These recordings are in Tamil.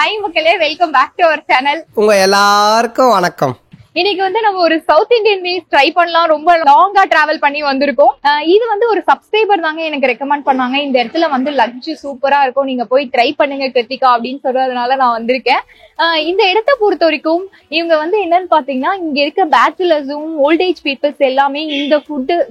ஹாய் மக்களே, welcome back to our channel. உங்க எல்லாருக்கும் வணக்கம். இன்னைக்கு வந்து நம்ம ஒரு சவுத் இந்தியன் மீல்ஸ் ட்ரை பண்ணலாம். ரொம்ப லாங்கா டிராவல் பண்ணி வந்திருக்கோம். இது வந்து ஒரு சப்ஸ்கிரைபர் தாங்க எனக்கு ரெக்கமெண்ட் பண்ணாங்க. இந்த இடத்துல வந்து லஞ்ச் சூப்பரா இருக்கும், நீங்க போய் ட்ரை பண்ணுங்க கிருத்திகா அப்படின்னு சொல்றதுனால நான் வந்திருக்கேன். இந்த இடத்த பொறுத்த வரைக்கும் இவங்க வந்து என்னன்னு பாத்தீங்கன்னா, இங்க இருக்க பேச்சுலர்ஸும் ஓல்டேஜ் பீப்புள்ஸ் எல்லாமே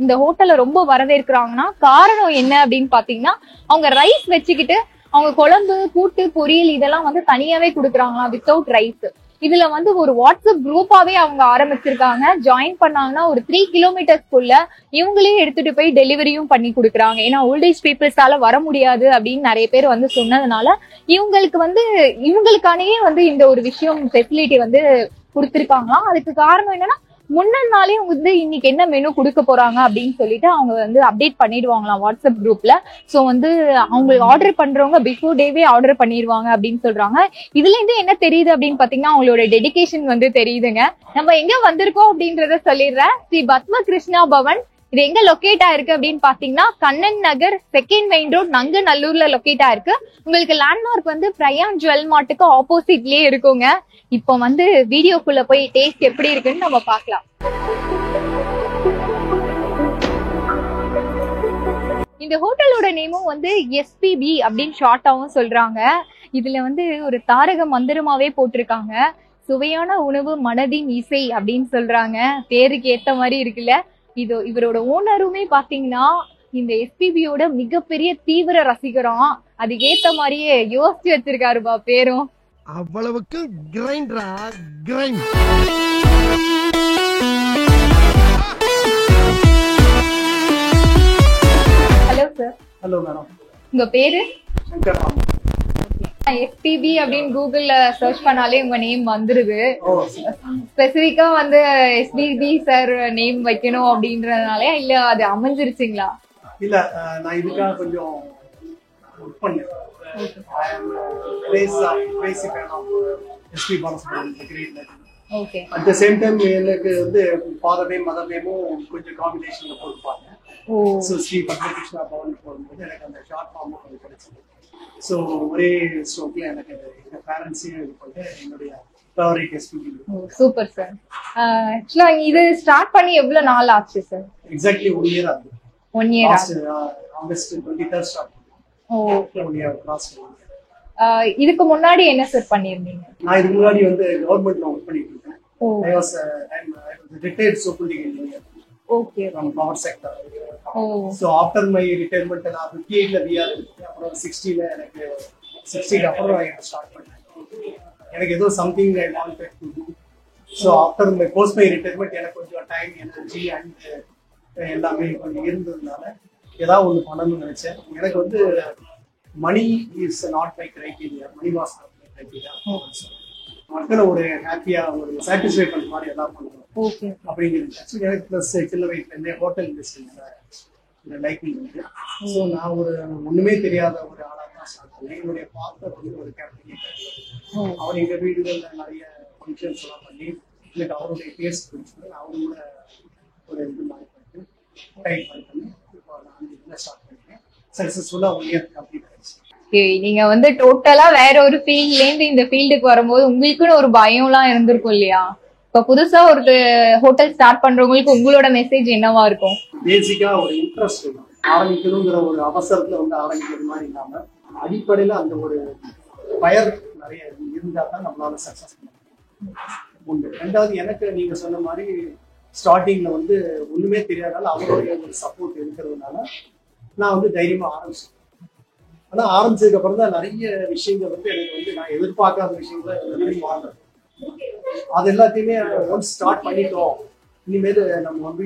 இந்த ஹோட்டல்ல ரொம்ப வரவேற்கிறாங்கன்னா காரணம் என்ன அப்படின்னு பாத்தீங்கன்னா, அவங்க ரைஸ் வச்சுக்கிட்டு அவங்க குழம்பு கூட்டு பொரியல் இதெல்லாம் வந்து தனியாவே குடுக்குறாங்களா வித்தவுட் ரைஸ். இதுல வந்து ஒரு வாட்ஸ்அப் குரூப்பாவே அவங்க ஆரம்பிச்சிருக்காங்க. ஜாயின் பண்ணாங்கன்னா ஒரு 3 கிலோமீட்டர்ஸ்க்குள்ள இவங்களே எடுத்துட்டு போய் டெலிவரியும் பண்ணி கொடுக்குறாங்க. ஏன்னா ஓல்டேஜ் பீப்புள்ஸால வர முடியாது அப்படின்னு நிறைய பேர் வந்து சொன்னதுனால இவங்களுக்கானே வந்து இந்த ஒரு விஷயம் ஃபெசிலிட்டி வந்து கொடுத்திருக்காங்களாம். அதுக்கு காரணம் என்னன்னா, முன்னாள் நாளே வந்து இன்னைக்கு என்ன மெனு கொடுக்க போறாங்க அப்படின்னு சொல்லிட்டு அவங்க வந்து அப்டேட் பண்ணிடுவாங்களாம் வாட்ஸ்அப் குரூப்ல. சோ வந்து அவங்களுக்கு ஆர்டர் பண்றவங்க பிஃபோர் டேவே ஆர்டர் பண்ணிடுவாங்க அப்படின்னு சொல்றாங்க. இதுல இருந்து என்ன தெரியுது அப்படின்னு பாத்தீங்கன்னா, அவங்களோட டெடிகேஷன் வந்து தெரியுதுங்க. நம்ம எங்க வந்திருக்கோம் அப்படின்றத சொல்லிடுறேன். ஸ்ரீ பத்ம கிருஷ்ணா பவன். இது எங்க லொக்கேட் ஆயிருக்கு அப்படின்னு பாத்தீங்கன்னா, கண்ணன் நகர் 2nd மெயின் ரோட் நங்கநல்லூர்ல லொக்கேட் ஆயிருக்கு. உங்களுக்கு லேண்ட்மார்க் வந்து பிரயான் ஜுவல் மார்ட்டுக்கு ஆப்போசிட்லயே இருக்குங்க. இப்போ வந்து வீடியோக்குள்ள போய் டேஸ்ட் எப்படி இருக்குன்னு நம்ம பார்க்கலாம். இந்த ஹோட்டலோட நேமும் வந்து SPB அப்படின்னு ஷார்ட்டாவும் சொல்றாங்க. இதுல வந்து ஒரு தாரக மந்திரமாவே போட்டிருக்காங்க. சுவையான உணவு மனதின் இசை அப்படின்னு சொல்றாங்க. பேருக்கு ஏத்த மாதிரி இருக்குல்ல. இவரோட ஓனருமே பாத்தீங்கன்னா இந்த SPBயோட மிகப்பெரிய தீவிர ரசிகரம். அதுக்கு ஏத்த மாதிரியே யோசிச்சு வச்சிருக்காருப்பா பேரும். அவ்வளவுக்கு கிரைண்டரா grind. Hello sir. Hello madam. உங்க பேரு? சங்கர் ராம். SPB அப்படின்னு கூகுள்ல சர்ச் பண்ணாலே உங்க நேம் வந்துருது. ஸ்பெசிபிக்கா வந்து SPB சார் நேம் வைக்கணும் அப்படின்றதுனால இல்ல அது அமைஞ்சிருச்சுங்களா? இல்ல, நான் இதுக்காக கொஞ்சம் ஒர்க் பண்ணேன். I am crazy fan of SP Balasubramanian, great legend. Okay. At the same time எனக்கு வந்து ஃபாதர் நேம் மதர் நேமும் கொஞ்சம் காம்பினேஷன்ல போட்டுப்பாங்க. ஸோ ஸ்ரீ பத்ம கிருஷ்ணா பவன் போடும்போது எனக்கு அந்த ஷார்ட் ஃபார்மும் கொஞ்சம் கிடைச்சது. ஸோ ஒரே ஸ்ட்ரோக்ல எனக்கு எங்க பேரண்ட்ஸையும் இது பண்ணி என்னுடைய ஃபேவரட் SPB. Super sir. ஆக்சுவலா இது ஸ்டார்ட் பண்ணி எவ்வளவு நாள் ஆச்சு சார்? எக்ஸாக்ட்லி 1 year ஆகுது. 1 year ஆகுது. August 23rd start. Okay. 1 year cross. இதுக்கு முன்னாடி என்ன சார் பண்ணிருந்தீங்க? நான் இதுக்கு முன்னாடி வந்து கவர்மெண்ட்ல ஒர்க் பண்ணிட்டு இருக்கேன். I was retired soapbuilding engineer. Okay. From power sector. So after my retirement நான் 58ல VR எடுத்தேன். அப்புறம் 60ல எனக்கு 60க்கு அப்புறம் I start பண்ணேன். எனக்கு ஏதோ something I wanted to do. So after my post my retirement எனக்கு கொஞ்சம் டைம், எனர்ஜி அண்ட் எல்லாமே கொஞ்சம் இருந்ததுனால ஏதாவது ஒன்று பண்ணணும்னு நினைச்சேன். எனக்கு வந்து money is not my criteria, money was not my criteria. மக்களை ஒரு ஹாப்பியா ஒரு சாட்டிஸ்ஃபை பண்ண மாதிரி எல்லாம் பண்ணுவோம் அப்படிங்கிறது. ஆக்சுவலி எனக்கு ப்ளஸ் சின்ன வயசுலேருந்தே ஹோட்டல் இண்டஸ்ட்ரியில் லைக்கிங் இருக்கு. ஸோ நான் ஒரு ஒண்ணுமே தெரியாத ஒரு ஆளாக தான் ஸ்டார்ட் பண்ணேன். என்னுடைய ஃபாதர் வந்து ஒரு கேட்டரிங். அவர் எங்கள் வீடுகளில் நிறைய ஃபங்க்ஷன்ஸ் எல்லாம் பண்ணி எனக்கு அவருடைய டேஸ்ட் பிடிச்சது. அவரோட ஒரு இது மாதிரி பண்ணிட்டு டைப் பண்ணி இப்போ நான் இதில் ஸ்டார்ட் பண்ணிட்டேன். சக்ஸஸ்ஃபுல்லா 1 year கம்ப்ளீட் ஆயிடுச்சு. நீங்க வந்து டோட்டலா வேற ஒரு ஃபீல்ட்ல இருந்து இந்த ஃபீல்டுக்கு வரும்போது உங்களுக்குன்னு ஒரு பயம் எல்லாம் இருந்திருக்கும் இல்லையா? இப்ப புதுசா ஒரு ஹோட்டல் ஸ்டார்ட் பண்றவங்களுக்கு உங்களோட மெசேஜ் என்னவா இருக்கும்? பேசிக்கா ஒரு இன்ட்ரெஸ்ட் ஆரம்பிக்கணுங்கிற ஒரு அவசரத்துல வந்து ஆரம்பிக்கிறது மாதிரி இல்லாம அடிப்படையில அந்த ஒரு பயர் நிறைய இருந்தா தான் நம்மளால சக்சஸ் பண்ண முடியும். ரெண்டாவது, எனக்கு நீங்க சொன்ன மாதிரி ஸ்டார்டிங்ல வந்து ஒண்ணுமே தெரியாதனால அவருடைய ஒரு சப்போர்ட் இருக்கிறதுனால நான் வந்து தைரியமா ஆரம்பிச்சேன். ஆனா ஆரம்பிச்சதுக்கு அப்புறம் தான் நிறைய விஷயங்கள் வந்து எனக்கு வந்து நான் எதிர்பார்க்காத விஷயங்களை வாங்குறேன். அது எல்லாத்தையுமே ஒன்ஸ் ஸ்டார்ட் பண்ணிட்டோம், இனிமேல் நம்ம வந்து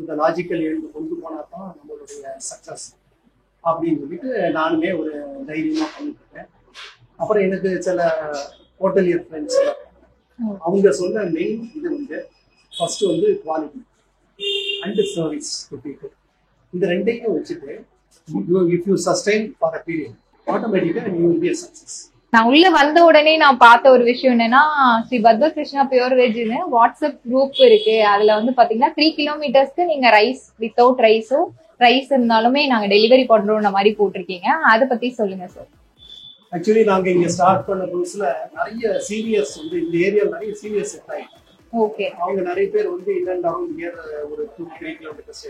இந்த லாஜிக்கல் எழுந்து கொண்டு போனா தான் நம்மளுடைய சக்சஸ் அப்படின்னு சொல்லிட்டு நானுமே ஒரு தைரியமா பண்ணிட்டு இருக்கேன். அப்புறம் எனக்கு சில ஹோட்டலியர் ஃப்ரெண்ட்ஸ் அவங்க சொன்ன மெயின் இது வந்து ஃபர்ஸ்ட் வந்து quality and service to people. இந்த ரெண்டையும் வச்சுட்டு if you sustain for a period, automatically you will be a success. நான் உள்ள வந்த உடனே நான் பார்த்த ஒரு விஷயம் என்னன்னா, ஸ்ரீ பத்ம கிருஷ்ணா பியூர் வெஜ்னு வாட்ஸ்அப் குரூப் இருக்கு. அதுல வந்து பாத்தீங்கன்னா 3 கிலோமீட்டர்ஸ்க்கு நீங்க ரைஸ் வித்தவுட் ரைஸ் இருந்தாலுமே நாங்க டெலிவரி பண்றோம் மாதிரி போட்டிருக்கீங்க. அதை பத்தி சொல்லுங்க சார். ஆக்சுவலி நாங்க இங்க ஸ்டார்ட் பண்ண புதுசுல நிறைய சீனியர்ஸ் வந்து இந்த ஏரியாவில் நிறைய சீனியர்ஸ் செட் ஆயிட்டாங்க. ஓகே. அவங்க நிறைய பேர் வந்து இன் அரௌண்ட் இயர் ஒரு 2-3 கிலோமீட்டர்ஸ்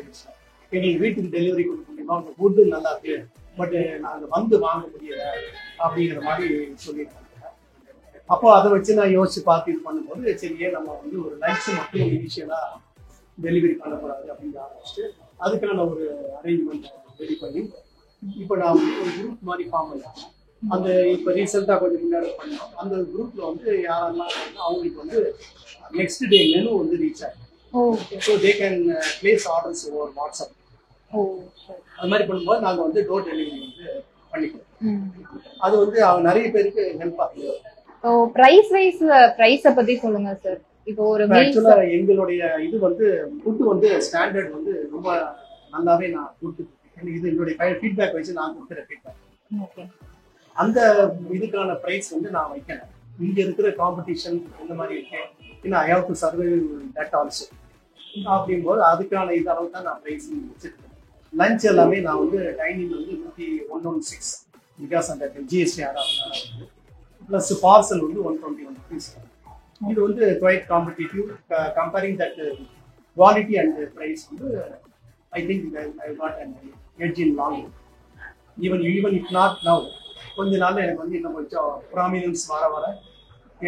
எங்களுக்கு வீட்டுக்கு டெலிவரி கொடுக்க முடியுமா, அவங்க ஃபுட்டு நல்லா இருக்கு, பட் நாங்க வந்து வாங்க முடியல அப்படிங்கிற மாதிரி சொல்லியிருக்காங்க. அப்போ அதை வச்சு நான் யோசிச்சு பார்த்து இது பண்ணும்போது சரியே நம்ம வந்து ஒரு லஞ்ச் மட்டும் இனிஷியலா டெலிவரி பண்ணக்கூடாது அப்படின்னு ஆரம்பிச்சுட்டு அதுக்கான ஒரு அரேஞ்ச்மெண்ட் ரெடி பண்ணி இப்போ நான் ஒரு குரூப் மாதிரி ஃபார்ம் பண்ணேன். அந்த இப்போ ரீசெண்டாக கொஞ்சம் முன்னாடி பண்ணோம். அந்த குரூப்ல வந்து யாரெல்லாம் அவங்களுக்கு வந்து நெக்ஸ்ட் டே மெனு வந்து ரீச் ஆகும். So they can place orders over WhatsApp. அது மாதிரி பண்ணும்போது நாங்கள் வந்து டோர் டெலிவரி வந்து பண்ணிக்கிறோம். அது வந்து நிறைய பேருக்கு ஹெல்ப் ஆகுது. பிரைஸ பத்தி சொல்லுங்க சார். இப்போ ஒரு ஆக்சுவலா எங்களுடைய இது வந்து ஃபுட் வந்து ஸ்டாண்டர்ட் வந்து ரொம்ப நல்லாவே நான் கொடுத்துருக்கேன். இது என்னுடைய ஃபீட்பேக் வச்சு நான் கொடுக்குற ஃபீட்பேக். அந்த இதுக்கான பிரைஸ் வந்து நான் வைக்கிறேன். இங்க இருக்கிற காம்படிஷன் இந்த மாதிரி இருக்கேன், I have to survive that also அப்படிங்கும்போது அதுக்கான இது அளவு தான் நான் பிரைஸ் வச்சிருக்கேன். லஞ்ச் எல்லாமே நான் வந்து டைனிங் வந்து 116 பிகாஸ் அந்த ஜிஎஸ்டி ஆடாது, பிளஸ் பார்சல் வந்து 121 rupees. இது வந்து quite competitive comparing that quality and price வந்து I think I got an edge in long. Even if not now கொஞ்ச நாள் எனக்கு வந்து இன்னும் கொஞ்சம் ப்ராமினன்ஸ் வர வர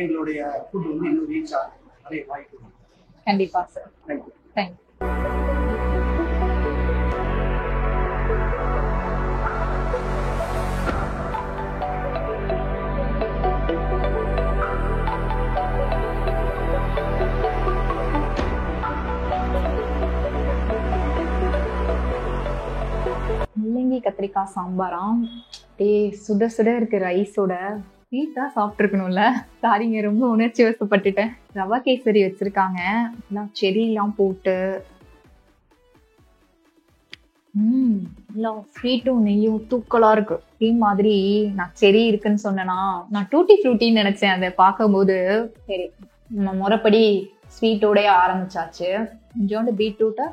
எங்களுடைய ஃபுட் வந்து இன்னும் ரீச் ஆகும் நிறைய வாய்ப்பு. கண்டிப்பா சார். தேங்க்யூ. தேங்க்யூ. முள்ளங்கி கத்திரிக்காய் சாம்பாராம். சுட சுட இருக்கு ரைஸோட. ஸ்வீட்டா சாப்பிட்டுருக்கணும்ல. சாரிங்க, ரொம்ப உணர்ச்சி வசப்பட்டுட்டேன். ரவா கேசரி வச்சிருக்காங்க, எல்லாம் செரி எல்லாம் போட்டு. எல்லாம் ஸ்வீட்டும் நெய்யும் தூக்கலா இருக்கு. டீ மாதிரி நான் செரி இருக்குன்னு சொன்னேன்னா நான் டூட்டி ஃப்ரூட்டின்னு நினைச்சேன் அதை பார்க்கும்போது. சரி, நம்ம முறைப்படி ஸ்வீட்டோடய ஆரம்பிச்சாச்சு. கொஞ்சோண்டு பீட்ரூட்டை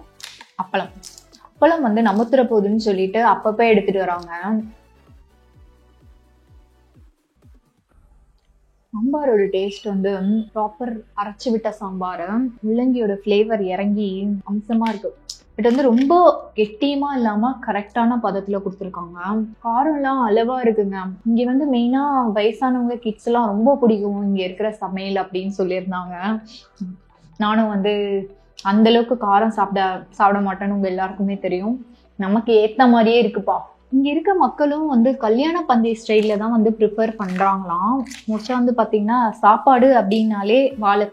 அப்பளம் வந்து நமுத்துற போகுதுன்னு சொல்லிட்டு அப்பப்ப எடுத்துட்டு வராங்க. சாம்பாரோட டேஸ்ட் வந்து ப்ராப்பர் அரைச்சு விட்ட சாம்பார், முள்ளங்கியோட ஃப்ளேவர் இறங்கி அம்சமா இருக்கு. பட் வந்து ரொம்ப கெட்டியமா இல்லாம கரெக்டான பதத்துல கொடுத்துருக்காங்க. காரம் எல்லாம் அளவா இருக்குங்க. இங்க வந்து மெயினா வயசானவங்க கிட்ஸ் எல்லாம் ரொம்ப பிடிக்கும் இங்க இருக்கிற சமையல் அப்படின்னு சொல்லியிருந்தாங்க. நானும் வந்து அந்த அளவுக்கு காரம் சாப்பிட மாட்டேன்னு உங்க எல்லாருக்குமே தெரியும். நமக்கு ஏத்த மாதிரியே இருக்குப்பா. இங்க இருக்க மக்களும் வந்து கல்யாண பந்தி ஸ்டைல்ல தான் வந்து ப்ரிஃபர் பண்றாங்களாம். மோஸ்டா வந்து பாத்தீங்கன்னா சாப்பாடு அப்படின்னாலே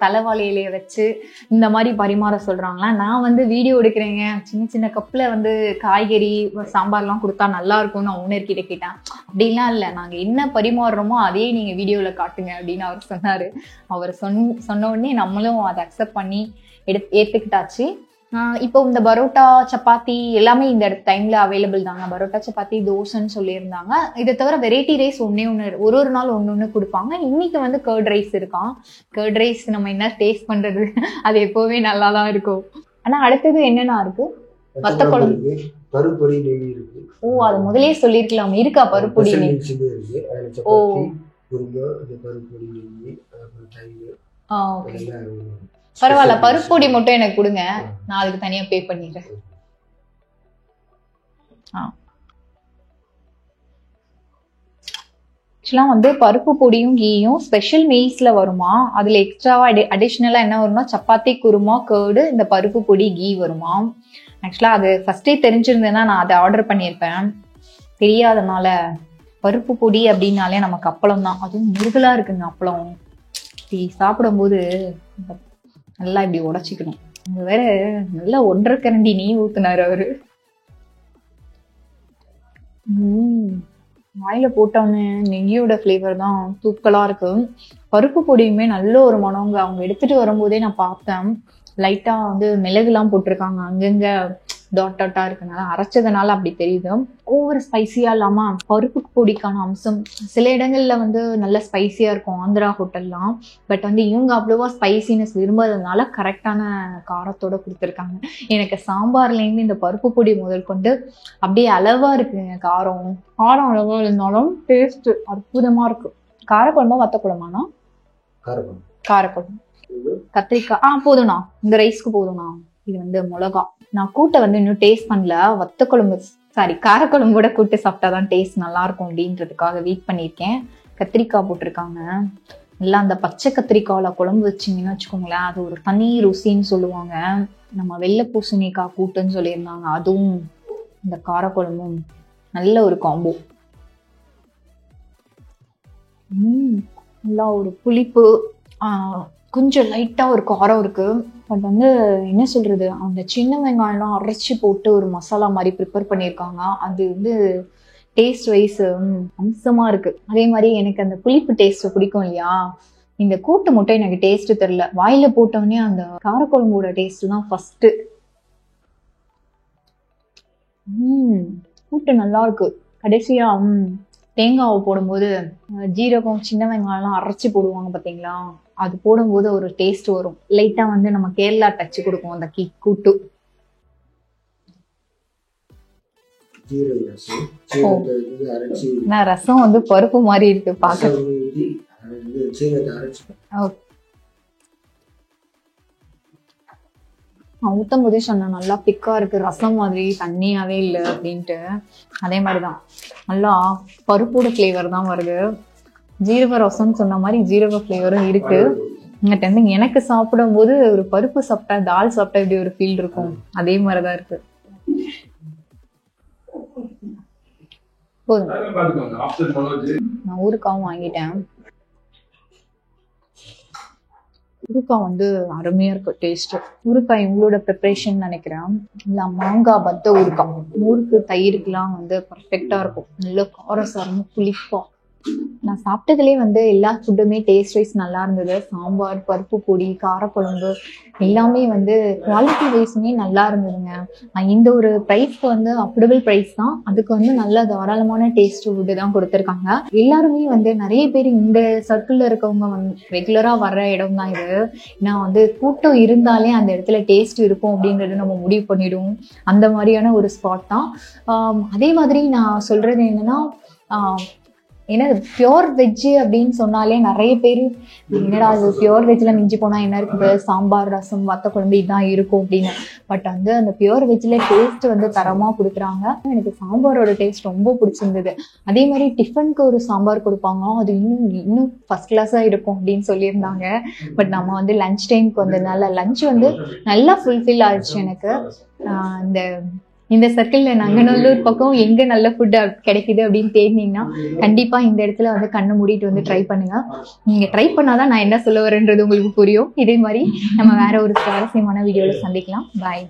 தலைவாழை இலைய வச்சு இந்த மாதிரி பரிமாற சொல்றாங்களாம். நான் வந்து வீடியோ எடுக்கிறேங்க, சின்ன சின்ன கப்ல வந்து காய்கறி சாம்பார்லாம் கொடுத்தா நல்லா இருக்கும்னு ஓனர்கிட்ட கேட்டேன். அப்படின்லாம் இல்லை, நாங்க என்ன பரிமாறுறோமோ அதே நீங்க வீடியோல காட்டுங்க அப்படின்னு அவர் சொன்னாரு. அவர் சொன்ன உடனே நம்மளும் அதை அக்செப்ட் பண்ணி ஏத்துக்கிட்டாச்சு. இப்போ இந்த பரோட்டா சப்பாத்தி எல்லாமே இந்த டைம்ல அவைலபிள் தாங்க. பரோட்டா சப்பாத்தி தோசைன்னு சொல்லியிருந்தாங்க. இதை தவிர வெரைட்டி ரைஸ் ஒரு நாள் ஒன்று கொடுப்பாங்க. இன்னைக்கு வந்து கர்ட் ரைஸ் இருக்கான். கர்ட் ரைஸ் நம்ம என்ன டேஸ்ட் பண்றது, அது எப்பவுமே நல்லா தான் இருக்கும். ஆனா அடுத்தது என்னென்ன இருக்கு? வத்த குழம்பு, பருப்பொடி நெய் இருக்கு. ஓ, அது முதலே சொல்லிருக்கலாம். இருக்கா பருப்பொடி நெய்? ஓ, பருப்பொடி நெய், பரவாயில்ல, பருப்பொடி மட்டும் எனக்கு கொடுங்க, நான் அதுக்கு தனியா பே பண்ணிடுறேன். ஆக்சுவலா வந்து பருப்பு பொடியும் கீயும் ஸ்பெஷல் மீல்ஸ்ல வருமா. அதுல எக்ஸ்ட்ராவா அடிஷ்னலா என்ன வரும்னா சப்பாத்தி குருமா கர்டு இந்த பருப்பு பொடி கீ வருமா. ஆக்சுவலா அது ஃபர்ஸ்டே தெரிஞ்சிருந்தேன்னா நான் அதை ஆர்டர் பண்ணியிருப்பேன். தெரியாதனால பருப்பு பொடி அப்படின்னாலே நமக்கு அப்பளம் தான். அதுவும் முருகலா இருக்குங்க அப்பளம். சாப்பிடும்போது நல்லா இப்படி உடைச்சிக்கணும். அங்க வேற நல்லா 1.5 கரண்டி நெய் ஊத்துனாரு அவரு. வாயில போட்டோன்னு நெய்யோட ஃப்ளேவர் தான் தூக்கலா இருக்கு. பருப்பு பொடியுமே நல்ல ஒரு மனவங்க. அவங்க எடுத்துட்டு வரும்போதே நான் பார்த்தேன், லைட்டா வந்து மிளகுலாம் போட்டிருக்காங்க. அங்கங்க டாட் டாட்டா இருக்கனால அரைச்சதுனால அப்படி தெரியுது. ஓவர் ஸ்பைசியா இல்லாம பருப்பு பொடிக்கான அம்சம் சில இடங்கள்ல வந்து நல்ல ஸ்பைசியா இருக்கும் ஆந்திரா ஹோட்டல்லாம். பட் வந்து இவங்க அவ்வளவா ஸ்பைசினஸ் விரும்பாததுனால கரெக்டான காரத்தோட கொடுத்துருக்காங்க. எனக்கு சாம்பார்லேருந்து இந்த பருப்பு பொடி முதல் கொண்டு அப்படியே அளவா இருக்குங்க. காரம் அளவா இருந்தாலும் டேஸ்ட் அற்புதமா இருக்கு. காரக்குழம்பா வத்த குழம்பானா? காரக்குழம்பு. கத்திரிக்காய் போதும்ண்ணா, இந்த ரைஸ்க்கு போதும்ண்ணா. இது வந்து மிளகா. நான் கூட்டை வந்து இன்னும் டேஸ்ட் பண்ணல. வத்த குழம்பு காரக்குழம்போட கூட்டு சாப்பிட்டாதான் டேஸ்ட் நல்லா இருக்கும் அப்படின்றதுக்காக வெயிட் பண்ணியிருக்கேன். கத்திரிக்காய் போட்டிருக்காங்க. எல்லாம் அந்த பச்சை கத்திரிக்காயில குழம்பு வச்சிங்கன்னு வச்சுக்கோங்களேன், அது ஒரு தனி ருசின்னு சொல்லுவாங்க. நம்ம வெள்ளை பூசணிக்காய் கூட்டுன்னு சொல்லியிருந்தாங்க. அதுவும் இந்த காரக்குழம்பும் நல்ல ஒரு காம்போ. நல்லா ஒரு புளிப்பு, கொஞ்சம் லைட்டா ஒரு காரம் இருக்கு. பட் வந்து என்ன சொல்றது, அந்த சின்ன வெங்காயம்லாம் அரைச்சி போட்டு ஒரு மசாலா மாதிரி ப்ரிப்பேர் பண்ணியிருக்காங்க. அது வந்து டேஸ்ட் வைஸ் அம்சமா இருக்கு. அதே மாதிரி எனக்கு அந்த புளிப்பு டேஸ்ட் பிடிக்கும் இல்லையா, இந்த கூட்டு மட்டும் எனக்கு டேஸ்ட் தெரியல. வாயில போட்டோடனே அந்த காரக்குழம்போட டேஸ்ட் தான் ஃபர்ஸ்ட். கூட்டு நல்லா இருக்கு. கடைசியா தேங்காவை போடும்போது ஜீரகம் சின்ன வெங்காயம்லாம் அரைச்சி போடுவாங்க பாத்தீங்களா, அது போடும்போது ஒரு டேஸ்ட் வரும். லைட்டா வந்து நம்ம கேரளா டச் கொடுக்கும் அந்த கூட்டு. நான் ரசம் வந்து பருப்பு மாதிரி இருக்கு பாக்க. ஊத்தும் போதே சொன்ன நல்லா திக்கா இருக்கு, ரசம் மாதிரி தண்ணியாவே இல்லை அப்படின்ட்டு. அதே மாதிரிதான் நல்லா பருப்போட ஃபிளேவர் தான் வருது. ஜீரக ரசம்னு சொன்ன மாதிரி ஜீரக ஃபிளேவரும் இருக்கு. இங்கிட்ட வந்து எனக்கு சாப்பிடும் போது ஒரு பருப்பு சாப்பிட்டா தால் சாப்பிட்டா இப்படி ஒரு ஃபீல் இருக்கும், அதே மாதிரிதான் இருக்கு. போதும், நான் ஊறுக்காவும் வாங்கிட்டேன். ஊறுக்காய் வந்து அருமையா இருக்கு டேஸ்ட். ஊறுக்காய் உங்களோட ப்ரிப்பரேஷன் நினைக்கிறேன். இல்ல மாங்காய் பத்த ஊறுக்காய், ஊருக்கு தயிருக்குலாம் வந்து பர்ஃபெக்டா இருக்கும். நல்ல காரசாரமும் புளிப்பா. நான் சாப்பிட்டதுலேயே வந்து எல்லா ஃபுட்டுமே டேஸ்ட் வைஸ் நல்லா இருந்தது. சாம்பார், பருப்பு பொடி, காரக்குழம்பு எல்லாமே வந்து குவாலிட்டி வைஸ்மே நல்லா இருந்ததுங்க. இந்த ஒரு ப்ரைஸ்க்கு வந்து அஃபோர்டபுள் ப்ரைஸ் தான். அதுக்கு வந்து நல்ல தாராளமான டேஸ்ட் ஃபுட்டு தான் கொடுத்துருக்காங்க. எல்லாருமே வந்து நிறைய பேர் இந்த சர்க்கிளில் இருக்கவங்க வந்து ரெகுலராக வர்ற இடம் தான் இது. ஏன்னா வந்து கூட்டம் இருந்தாலே அந்த இடத்துல டேஸ்ட் இருக்கும் அப்படின்றது நம்ம முடிவு பண்ணிடுவோம். அந்த மாதிரியான ஒரு ஸ்பாட் தான். அதே மாதிரி நான் சொல்றது என்னன்னா, ஏன்னா பியோர் வெஜ்ஜு அப்படின்னு சொன்னாலே நிறைய பேர் என்னடா அது பியோர் வெஜ்ல மிஞ்சி போனா என்ன இருக்குது, சாம்பார், ரசம், வத்த குழம்பு இதுதான் இருக்கும் அப்படின்னு. பட் வந்து அந்த பியோர் வெஜ்ல டேஸ்ட் வந்து தரமா கொடுக்குறாங்க. எனக்கு சாம்பாரோட டேஸ்ட் ரொம்ப பிடிச்சிருந்தது. அதே மாதிரி டிஃபனுக்கு ஒரு சாம்பார் கொடுப்பாங்க, அது இன்னும் ஃபர்ஸ்ட் கிளாஸா இருக்கும் அப்படின்னு சொல்லியிருந்தாங்க. பட் நம்ம வந்து லஞ்ச் டைமுக்கு வந்ததுனால லஞ்ச் வந்து நல்லா ஃபுல்ஃபில் ஆயிடுச்சு எனக்கு. இந்த சர்க்கிள்ல நங்கநல்லூர் பக்கம் எங்க நல்ல ஃபுட் கிடைக்குது அப்படின்னு தேடினீங்கன்னா கண்டிப்பா இந்த இடத்துல வந்து கண்ணை மூடிட்டு வந்து ட்ரை பண்ணுங்க. நீங்க ட்ரை பண்ணாதான் நான் என்ன சொல்ல வரேன்றது உங்களுக்கு புரியும். இதே மாதிரி நம்ம வேற ஒரு சுவாரஸ்யமான வீடியோல சந்திக்கலாம். பாய்.